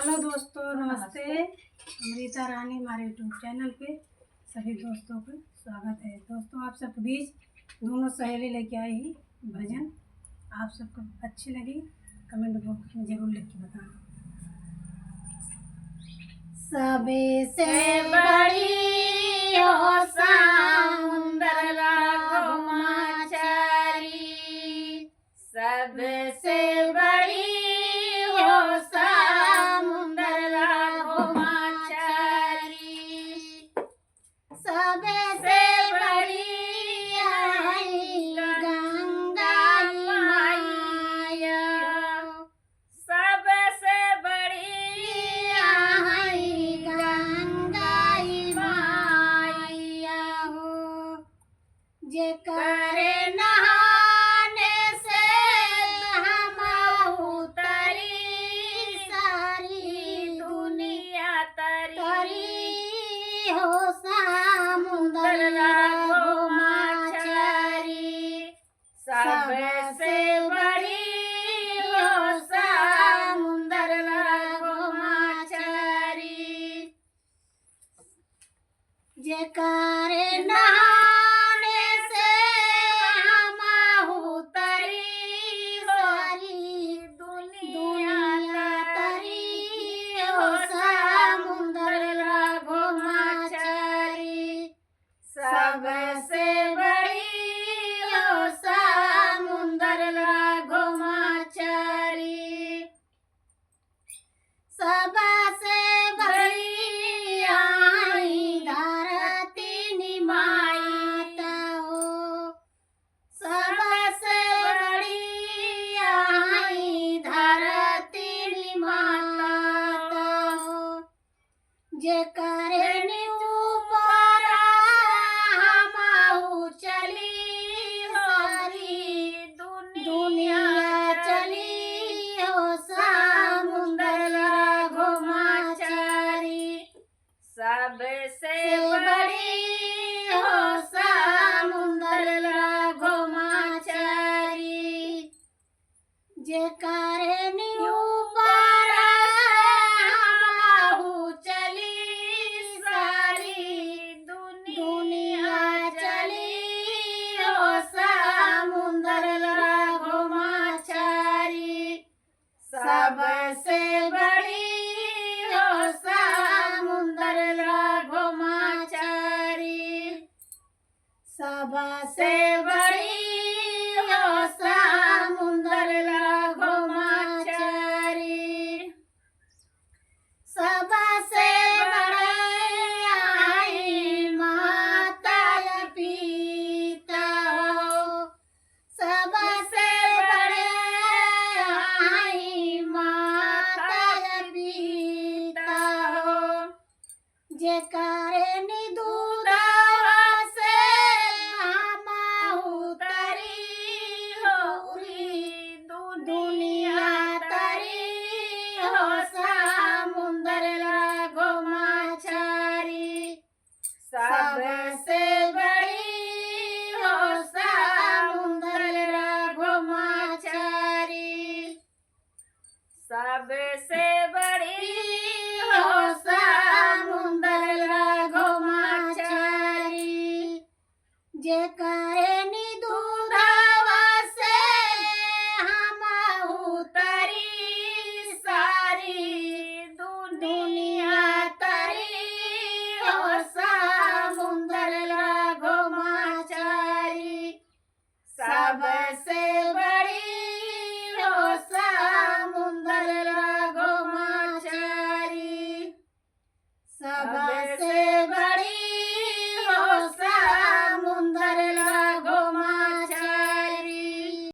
Hello दोस्तों, नमस्ते। अमृता रानी हमारे यूट्यूब चैनल पे सभी दोस्तों का स्वागत है। दोस्तों, आप सबके बीच दोनों सहेली लेके आई ही भजन आप सबको अच्छी लगी कमेंट बॉक्स में जरूर लिख के बताना। सबसे बड़ी हो समुंदर मछली, सबसे बड़ी हो समुंदर मछली, सबसे बड़ी है गंगा माया, सबसे बड़ी है गंगा माया हो। जे करे नहाने से हम उतरी, सारी दुनिया तरी हो समुंदर मछली, सबसे बड़ी हो समुंदर मछली। जे करे नहाने से हम उतरी, सारी दुनिया तरी हो समुंदर मछली, सबसे बड़ी हो समुंदर मछली, सबसे बड़ी आई धरती निमाता हो, सबसे बड़ी आई धरती निमाता हो। जे करे ऊपर हम चली, सारी दुनिया चली हो समुंदर मछली, सबसे बड़ी हो समुंदर मछली। जे करे ऊपर हम चली, सारी दुनिया चली हो समुंदर मछली, सबसे बड़ी हो समुंदर मछली, सबसे बड़ी हो समुंदर मछली, सबसे बड़े आई माता पिता हो, सबसे बड़े आई माता पिता हो। जे करे दूध से हम उतरी, पूरी दुनिया तरी हो समुंदर मछली, सबसे बड़ी हो समुंदर मछली, सबसे